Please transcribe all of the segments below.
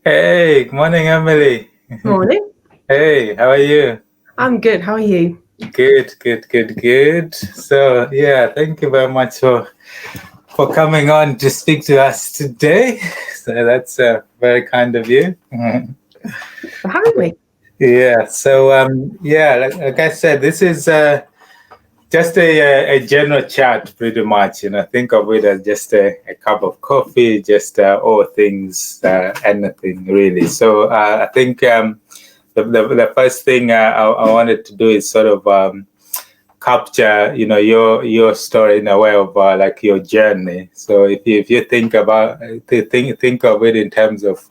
Hey, good morning, Emily. Morning. Hey, how are you? I'm good. How are you? Good. So, yeah, thank you very much for coming on to speak to us today. So that's very kind of you. For having me. Yeah. So, like I said, this is just a general chat, pretty much. Think of it as just a cup of coffee, just all things, anything really. So, I think. The first thing I wanted to do is sort of capture, your story in a way of like your journey. So if you think about think of it in terms of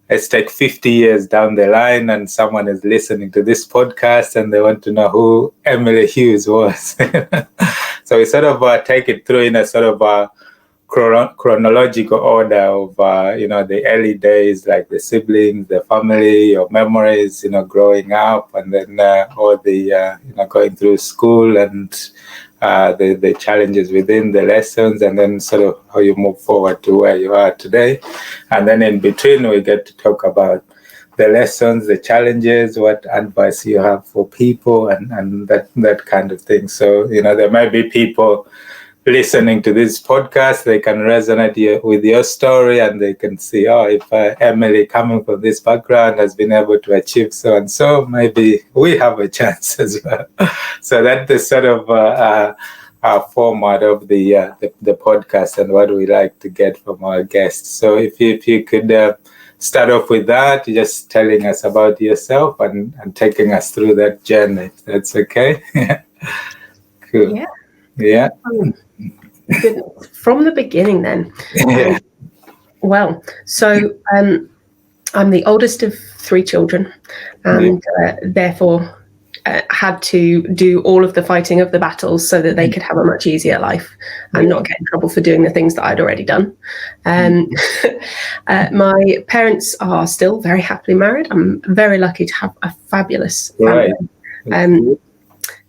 let's take 50 years down the line, and someone is listening to this podcast and they want to know who Emily Hughes was. So we sort of take it through in a sort of chronological order of the early days, like the siblings, the family, your memories, growing up, and then all the going through school and the challenges within the lessons, and then sort of how you move forward to where you are today. And then in between we get to talk about the lessons, the challenges, what advice you have for people, and that kind of thing. So there might be people listening to this podcast, they can resonate with your story, and they can see, if Emily, coming from this background, has been able to achieve so and so, maybe we have a chance as well. So that's the sort of format of the podcast and what we like to get from our guests. So if you could start off with that, just telling us about yourself and taking us through that journey. That's okay. Cool. Yeah. Goodness. From the beginning then. Yeah. So I'm the oldest of 3 children, and therefore had to do all of the fighting of the battles so that they could have a much easier life and not get in trouble for doing the things that I'd already done. My parents are still very happily married. I'm very lucky to have a fabulous family. Right.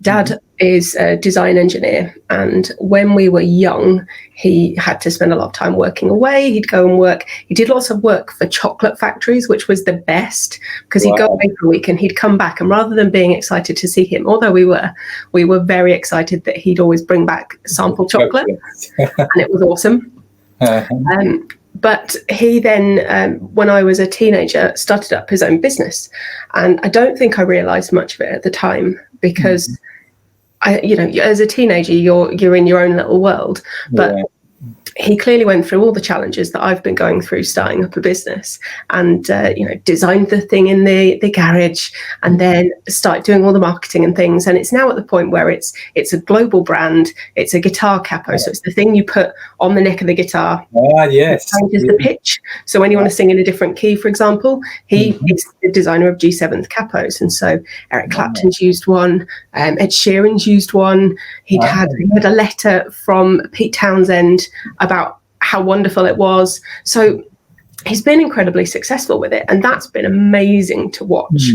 Dad is a design engineer, and when we were young, he had to spend a lot of time working away. He'd go and work. He did lots of work for chocolate factories, which was the best, because he'd go away for a week and he'd come back, and rather than being excited to see him, although we were very excited that he'd always bring back sample chocolate, and it was awesome. But he then, when I was a teenager, started up his own business, and I don't think I realised much of it at the time, because as a teenager, you're in your own little world. But he clearly went through all the challenges that I've been going through starting up a business, and designed the thing in the garage, and then started doing all the marketing and things. And it's now at the point where it's a global brand. It's a guitar capo, so it's the thing you put on the neck of the guitar. Yes. It changes the pitch. So when you want to sing in a different key, for example, he is the designer of G7 capos, and so Eric Clapton's used one, Ed Sheeran's used one. He had a letter from Pete Townsend about how wonderful it was. So he's been incredibly successful with it, and that's been amazing to watch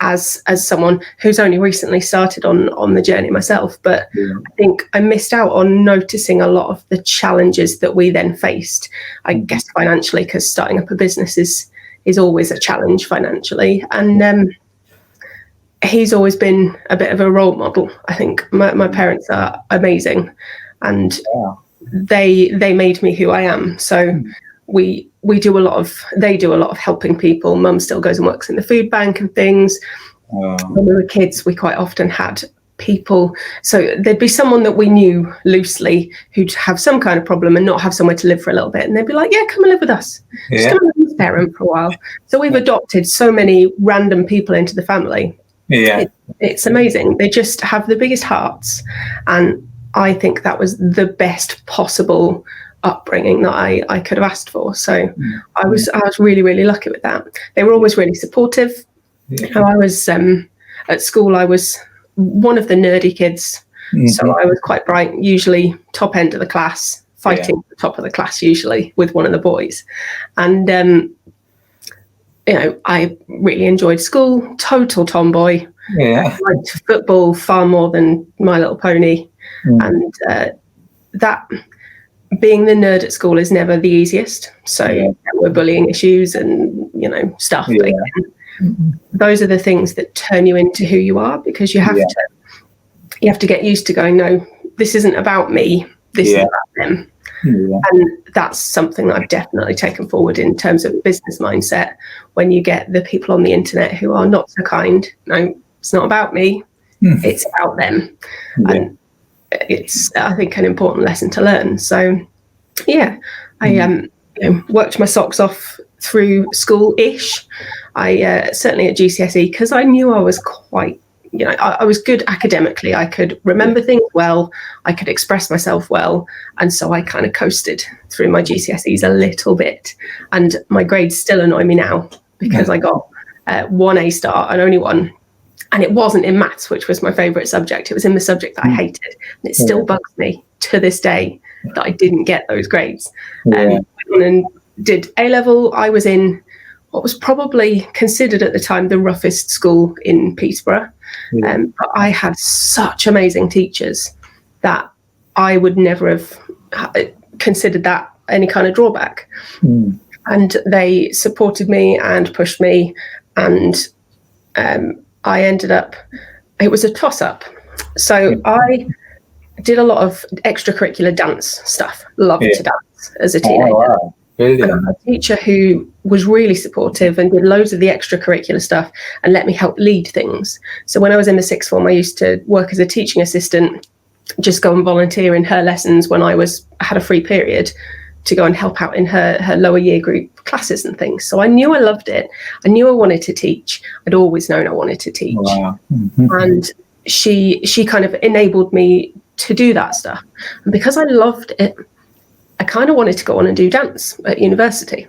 as someone who's only recently started on the journey myself. But I think I missed out on noticing a lot of the challenges that we then faced, I guess financially, because starting up a business is always a challenge financially. And he's always been a bit of a role model. I think my parents are amazing, and they made me who I am. So they do a lot of helping people. Mum still goes and works in the food bank and things. When we were kids, we quite often had people, so there'd be someone that we knew loosely who'd have some kind of problem and not have somewhere to live for a little bit, and they'd be like, come and live with us, just come and live with parent for a while. So we've adopted so many random people into the family. It's amazing. They just have the biggest hearts, and I think that was the best possible upbringing that I could have asked for. So I was really, really lucky with that. They were always really supportive. I was at school, I was one of the nerdy kids, so I was quite bright, usually top end of the class, fighting at the top of the class usually with one of the boys. And I really enjoyed school, total tomboy. I liked football far more than My Little Pony. And that being the nerd at school is never the easiest. So there were bullying issues and, stuff. Yeah. But again, those are the things that turn you into who you are, because you have to get used to going, no, this isn't about me. This is about them. Yeah. And that's something that I've definitely taken forward in terms of business mindset. When you get the people on the internet who are not so kind, no, it's not about me. It's about them. Yeah. And it's, I think, an important lesson to learn. So, I worked my socks off through school-ish. I certainly at GCSE, because I knew I was quite, I was good academically. I could remember things well. I could express myself well. And so I kind of coasted through my GCSEs a little bit. And my grades still annoy me now, because I got 1 A star and only one. And it wasn't in maths, which was my favourite subject. It was in the subject that I hated. And it still bugs me to this day that I didn't get those grades. And did A-level. I was in what was probably considered at the time the roughest school in Peterborough. But I had such amazing teachers that I would never have considered that any kind of drawback. And they supported me and pushed me. And I ended up, it was a toss-up. So I did a lot of extracurricular dance stuff, loved to dance as a teenager. Oh, wow. Brilliant. And I had a teacher who was really supportive and did loads of the extracurricular stuff and let me help lead things. So when I was in the sixth form, I used to work as a teaching assistant, just go and volunteer in her lessons when I had a free period to go and help out in her lower year group classes and things. So I knew I loved it. I knew I wanted to teach. I'd always known I wanted to teach. Wow. And she kind of enabled me to do that stuff. And because I loved it, I kind of wanted to go on and do dance at university.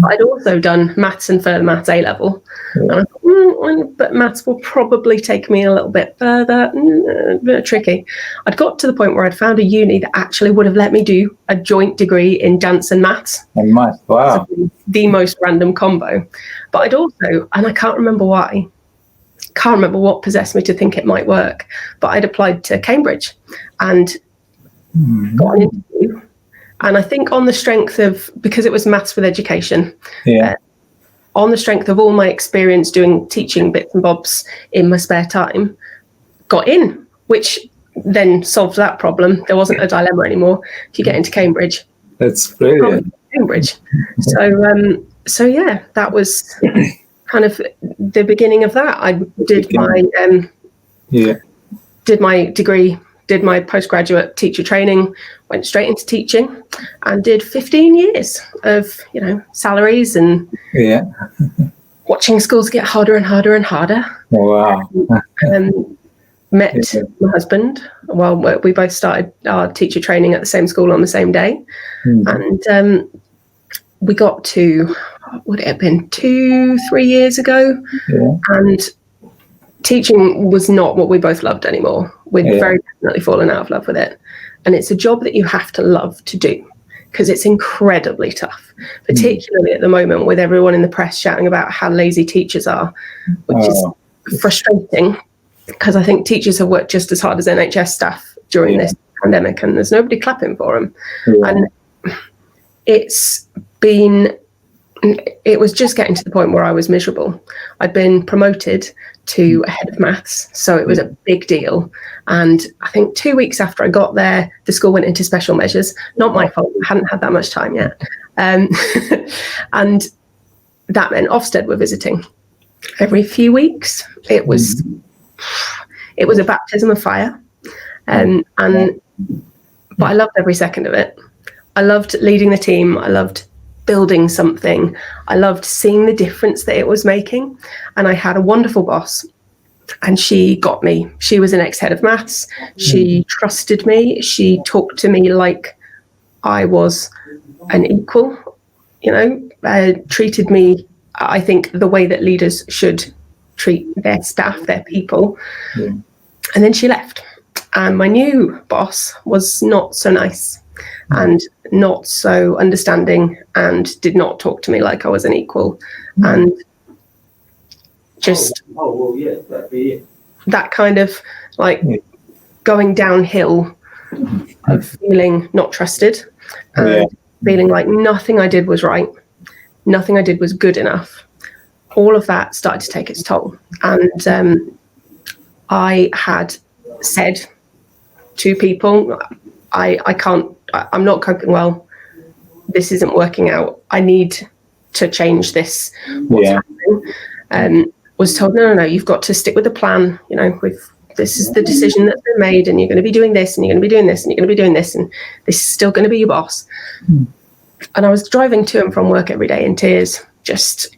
I'd also done maths and further maths A-level. And I thought, but maths will probably take me a little bit further. A bit tricky. I'd got to the point where I'd found a uni that actually would have let me do a joint degree in dance and maths. And maths, wow. So the most random combo. But I'd also, and I can't remember why, can't remember what possessed me to think it might work, but I'd applied to Cambridge and got an interview. And I think on the strength of, because it was maths with education, on the strength of all my experience doing teaching bits and bobs in my spare time, got in, which then solved that problem. There wasn't a dilemma anymore. If you get into Cambridge, that's brilliant. Cambridge. So yeah, that was kind of the beginning of that. I did my degree, did my postgraduate teacher training, went straight into teaching, and did 15 years of, salaries and watching schools get harder and harder and harder. Wow. Met my husband. Well, we both started our teacher training at the same school on the same day. And we got to, what would it have been, 2-3 years ago? And teaching was not what we both loved anymore. We'd very definitely fallen out of love with it. And it's a job that you have to love to do, because it's incredibly tough, particularly at the moment with everyone in the press shouting about how lazy teachers are, which is frustrating, because I think teachers have worked just as hard as NHS staff during this pandemic, and there's nobody clapping for them. And it was just getting to the point where I was miserable. I'd been promoted to a head of maths, so it was a big deal. And I think 2 weeks after I got there, the school went into special measures. Not my fault, I hadn't had that much time yet. And that meant Ofsted were visiting every few weeks. It was a baptism of fire. But I loved every second of it. I loved leading the team. I loved building something. I loved seeing the difference that it was making. And I had a wonderful boss, and she got me. She was an ex-head of maths. She trusted me. She talked to me like I was an equal, treated me, I think, the way that leaders should treat their staff, their people. And then she left. And my new boss was not so nice and not so understanding, and did not talk to me like I was an equal. And just that kind of like going downhill of feeling not trusted. and feeling like nothing I did was right, nothing I did was good enough. All of that started to take its toll. And I had said to people, I'm not coping well. This isn't working out. I need to change this. What's happening? Was told, no, you've got to stick with the plan. This is the decision that's been made, and you're going to be doing this, and you're going to be doing this, and you're going to be doing this, and this is still going to be your boss. And I was driving to and from work every day in tears, just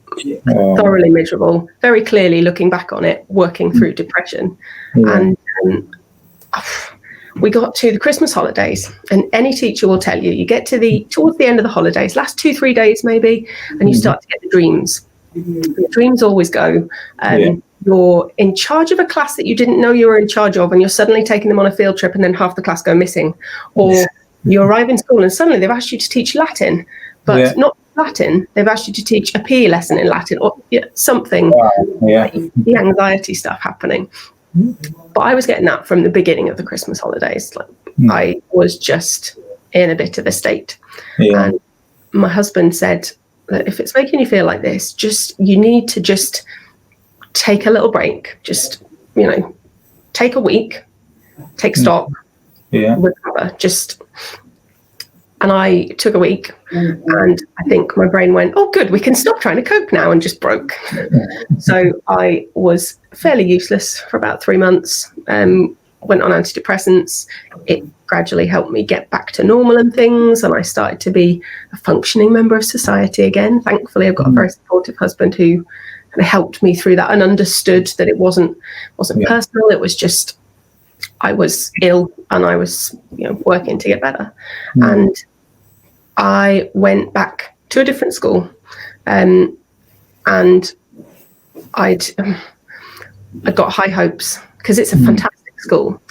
thoroughly miserable, very clearly looking back on it, working through depression. And we got to the Christmas holidays, and any teacher will tell you, you get to towards the end of the holidays, last 2-3 days maybe, and you start to get the dreams. The dreams always go. You're in charge of a class that you didn't know you were in charge of, and you're suddenly taking them on a field trip, and then half the class go missing. Or you arrive in school and suddenly they've asked you to teach Latin, but not Latin. They've asked you to teach a PE lesson in Latin, or something. The anxiety stuff happening. But I was getting that from the beginning of the Christmas holidays. I was just in a bit of a state. And my husband said that if it's making you feel like this, you need to just take a little break. Just, take a week, take stock, recover. And I took a week, and I think my brain went, oh, good, we can stop trying to cope now, and just broke. So I was fairly useless for about 3 months, went on antidepressants. It gradually helped me get back to normal and things, and I started to be a functioning member of society again. Thankfully, I've got a very supportive husband who helped me through that and understood that it wasn't personal. It was just I was ill, and I was working to get better. And I went back to a different school, and I got high hopes because it's a fantastic school.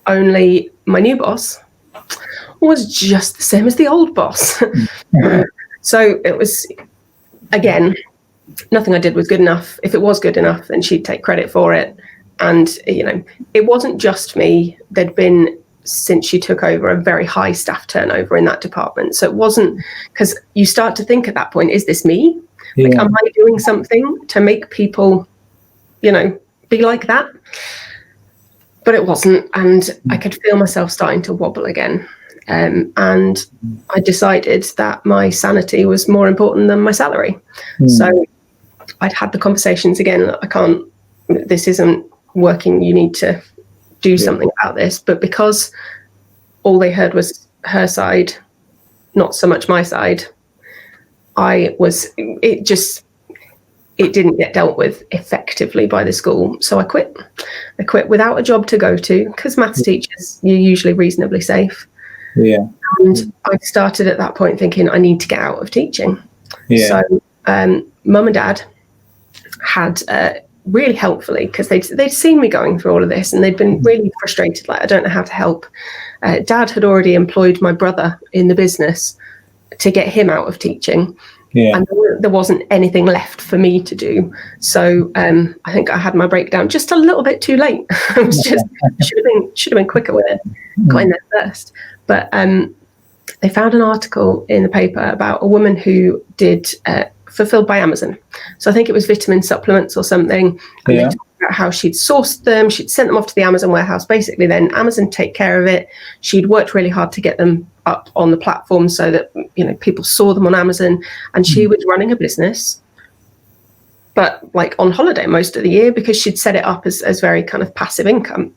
Only my new boss was just the same as the old boss. So it was, again, nothing I did was good enough. If it was good enough, then she'd take credit for it. And, it wasn't just me. There'd been, since she took over, a very high staff turnover in that department. So it wasn't, because you start to think at that point, is this me? Am I doing something to make people, be like that? But it wasn't. And I could feel myself starting to wobble again. And I decided that my sanity was more important than my salary. So I'd had the conversations again. This isn't working. You need to do something about this. But because all they heard was her side, not so much my side, it didn't get dealt with effectively by the school. So I quit. I quit without a job to go to, because maths teachers, you're usually reasonably safe. And I started at that point thinking I need to get out of teaching. So mum and dad had really helpfully, because they'd seen me going through all of this, and they'd been really frustrated, like, I don't know how to help. Dad had already employed my brother in the business to get him out of teaching. And there wasn't anything left for me to do. So I think I had my breakdown just a little bit too late. I was should have been quicker with it, got in there first. But they found an article in the paper about a woman who did Fulfilled by Amazon. So I think it was vitamin supplements or something. And they talked about how she'd sourced them, she'd sent them off to the Amazon warehouse. Basically, then Amazon take care of it. She'd worked really hard to get them up on the platform so that people saw them on Amazon. And she was running a business, but like on holiday most of the year, because she'd set it up as very kind of passive income.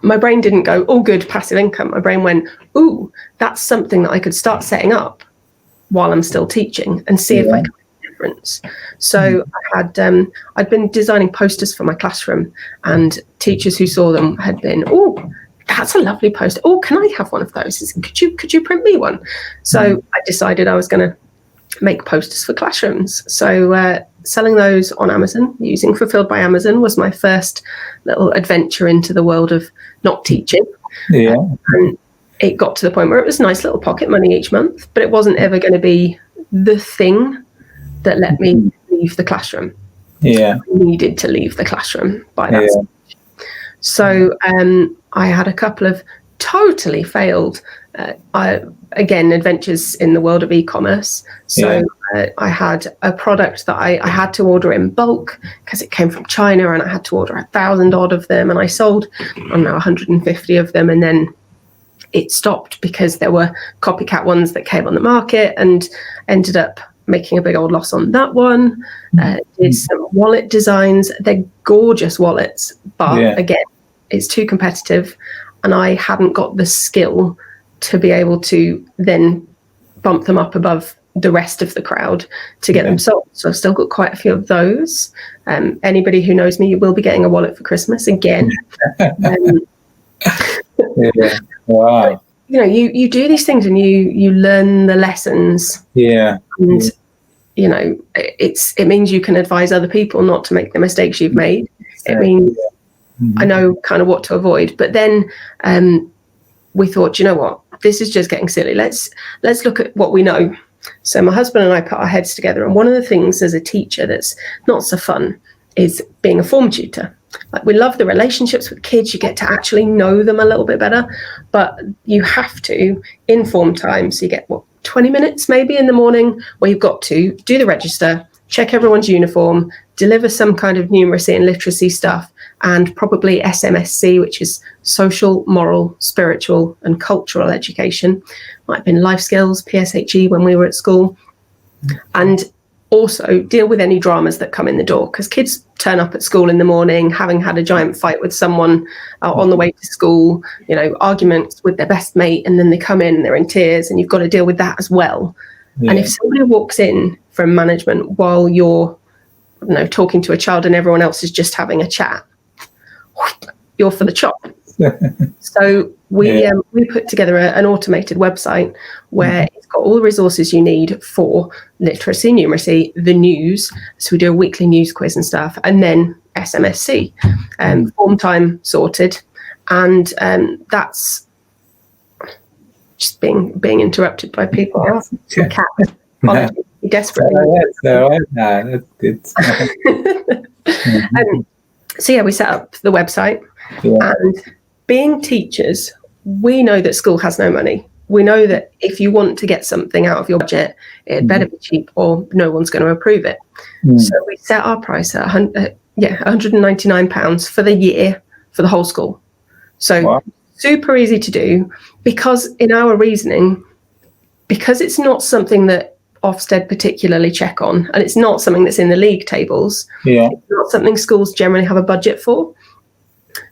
My brain didn't go, oh, good, passive income. My brain went, ooh, that's something that I could start setting up while I'm still teaching and see if I can make a difference. So I'd been designing posters for my classroom, and teachers who saw them had been, oh, that's a lovely poster. Oh, can I have one of those? Could you print me one? So I decided I was going to make posters for classrooms. So selling those on Amazon, using Fulfilled by Amazon, was my first little adventure into the world of not teaching. And it got to the point where it was nice little pocket money each month, but it wasn't ever going to be the thing that let me leave the classroom. I needed to leave the classroom by that stage. So I had a couple of totally failed again, adventures in the world of e-commerce. So I had a product that I had to order in bulk because it came from China, and I had to order 1,000 odd of them, and I sold, I don't know, 150 of them, and then it stopped because there were copycat ones that came on the market, and ended up making a big old loss on that one. Did some wallet designs. They're gorgeous wallets, but again, it's too competitive, and I hadn't got the skill to be able to then bump them up above the rest of the crowd to get them sold. So I've still got quite a few of those. Anybody who knows me, you will be getting a wallet for Christmas again. Wow. You know, you do these things and you learn the lessons. And you know, it means you can advise other people not to make the mistakes you've made. It means I know kind of what to avoid. But then we thought, you know what, this is just getting silly. Let's look at what we know. So my husband and I put our heads together, and one of the things as a teacher that's not so fun is being a form tutor. Like, we love the relationships with kids, you get to actually know them a little bit better, but you have to in form time. So you get 20 minutes maybe in the morning where you've got to do the register, check everyone's uniform, deliver some kind of numeracy and literacy stuff, and probably SMSC, which is social, moral, spiritual and cultural education. Might have been life skills, PSHE when we were at school. And also deal with any dramas that come in the door, because kids turn up at school in the morning having had a giant fight with someone on the way to school, you know, arguments with their best mate, and then they come in and they're in tears, and you've got to deal with that as well. And if somebody walks in from management while you're, you know, talking to a child and everyone else is just having a chat, you're for the chop. So we put together an automated website where it's got all the resources you need for literacy, numeracy, the news. So we do a weekly news quiz and stuff, and then SMSC, form time sorted. And that's just being interrupted by people. Cat. Apologies, desperately. That's good. So we set up the website, and being teachers, we know that school has no money. We know that if you want to get something out of your budget, it better be cheap or no one's going to approve it. So we set our price at £199 for the year for the whole school. So super easy to do, because in our reasoning, because it's not something that Ofsted particularly check on, and it's not something that's in the league tables, it's not something schools generally have a budget for.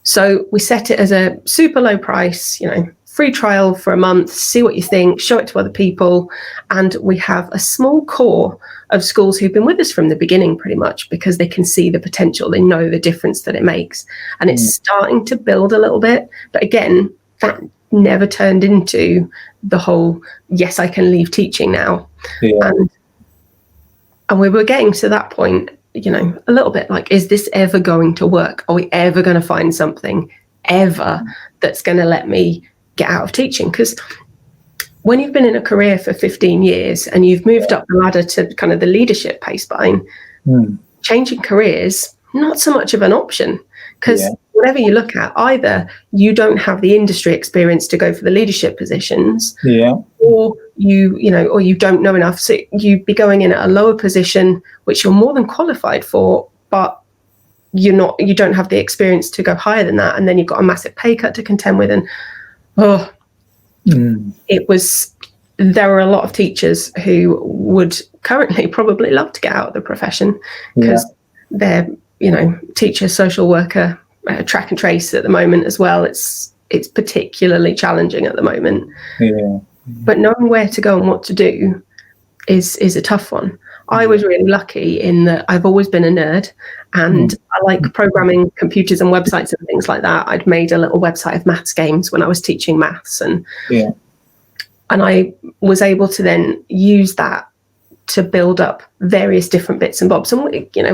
So we set it as a super low price, you know, free trial for a month, see what you think, show it to other people. And we have a small core of schools who've been with us from the beginning, pretty much, because they can see the potential, they know the difference that it makes. And it's starting to build a little bit. But again, that never turned into the whole, yes, I can leave teaching now. And we were getting to that point, you know, a little bit like, is this ever going to work? Are we ever going to find something ever that's going to let me get out of teaching? Because when you've been in a career for 15 years and you've moved up the ladder to kind of the leadership pay spine, changing careers, not so much of an option, because whatever you look at, either you don't have the industry experience to go for the leadership positions, or you don't know enough. So you'd be going in at a lower position, which you're more than qualified for, but you don't have the experience to go higher than that. And then you've got a massive pay cut to contend with. And there are a lot of teachers who would currently probably love to get out of the profession, because they're, you know, teacher, social worker, track and trace at the moment as well. It's particularly challenging at the moment. But knowing where to go and what to do is a tough one. I was really lucky in that I've always been a nerd, and I like programming computers and websites and things like that. I'd made a little website of maths games when I was teaching maths, and I was able to then use that to build up various different bits and bobs. And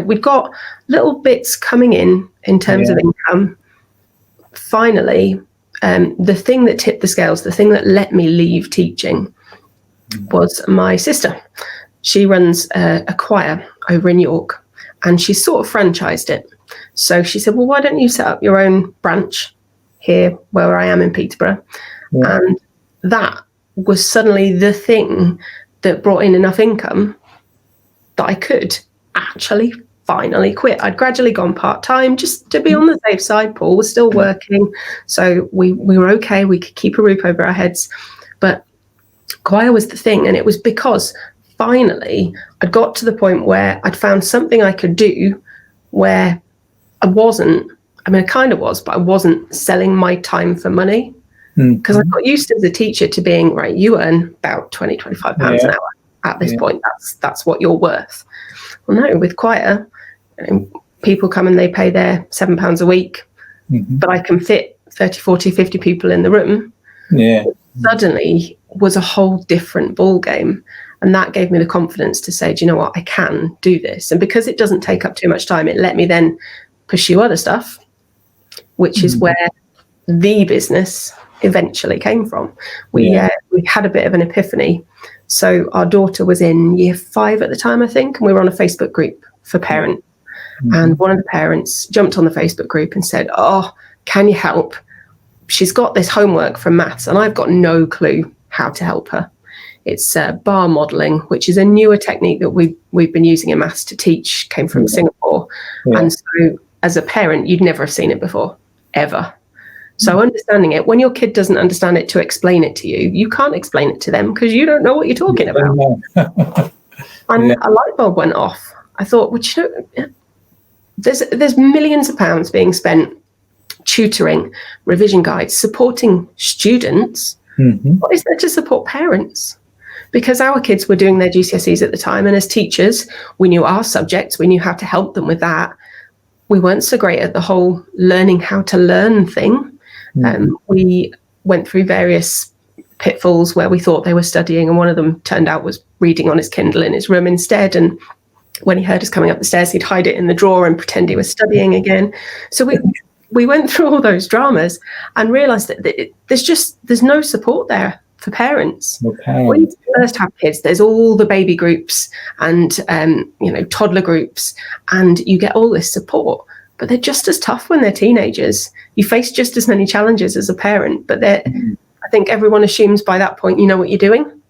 we've got little bits coming in terms of income. Finally, the thing that tipped the scales, the thing that let me leave teaching, was my sister. She runs a choir over in York, and she sort of franchised it. So she said, well, why don't you set up your own branch here where I am in Peterborough? And that was suddenly the thing that brought in enough income that I could actually finally quit. I'd gradually gone part-time just to be on the safe side. Paul was still working, so we were okay. We could keep a roof over our heads. But choir was the thing, and it was because finally I'd got to the point where I'd found something I could do where I wasn't, I mean, I kind of was, but I wasn't selling my time for money. Because I got used as a teacher to being, right, you earn about 20, 25 pounds an hour at this point. That's what you're worth. Well, no, with choir, people come and they pay their £7 a week, but I can fit 30, 40, 50 people in the room. Suddenly was a whole different ball game. And that gave me the confidence to say, do you know what, I can do this. And because it doesn't take up too much time, it let me then pursue other stuff, which is where the business eventually came from. We had a bit of an epiphany. So our daughter was in year 5 at the time, I think, and we were on a Facebook group for parents. And one of the parents jumped on the Facebook group and said, oh, can you help? She's got this homework from maths and I've got no clue how to help her. It's bar modelling, which is a newer technique that we've been using in maths to teach, came from Singapore. And so as a parent, you'd never have seen it before, ever. So understanding it, when your kid doesn't understand it, to explain it to you, you can't explain it to them because you don't know what you're talking about. And a light bulb went off. I thought, well, you know, there's millions of pounds being spent tutoring, revision guides, supporting students. What is there to support parents? Because our kids were doing their GCSEs at the time, and as teachers, we knew our subjects, we knew how to help them with that. We weren't so great at the whole learning how to learn thing. We went through various pitfalls where we thought they were studying, and one of them turned out was reading on his Kindle in his room instead. And when he heard us coming up the stairs, he'd hide it in the drawer and pretend he was studying again. So we went through all those dramas and realised that there's no support there for parents. When you first have kids, there's all the baby groups and toddler groups, and you get all this support. But they're just as tough when they're teenagers. You face just as many challenges as a parent, but I think everyone assumes by that point you know what you're doing.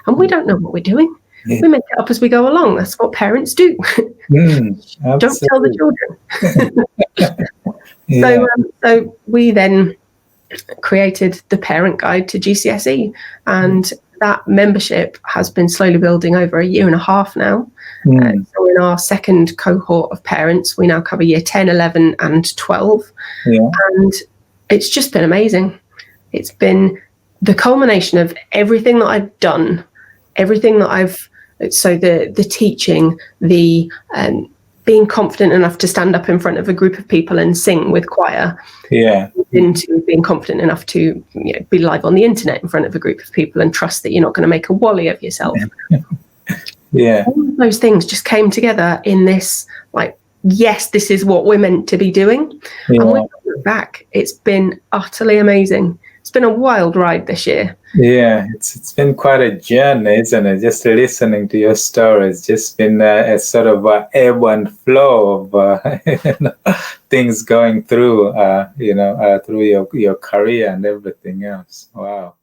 And we don't know what we're doing. We make it up as we go along. That's what parents do. Don't tell the children. So we then created the parent guide to GCSE, and that membership has been slowly building over a year and a half now. So in our second cohort of parents, we now cover year 10, 11 and 12. And it's just been amazing. It's been the culmination of everything that I've done, everything that so the teaching, the being confident enough to stand up in front of a group of people and sing with choir, into being confident enough to be live on the internet in front of a group of people and trust that you're not going to make a wally of yourself. All of those things just came together in this, like, yes, this is what we're meant to be doing. And when we look back, it's been utterly amazing. It's been a wild ride this year. It's been quite a journey, isn't it? Just listening to your story, it's just been a sort of ebb and flow of things going through, through your career and everything else. Wow.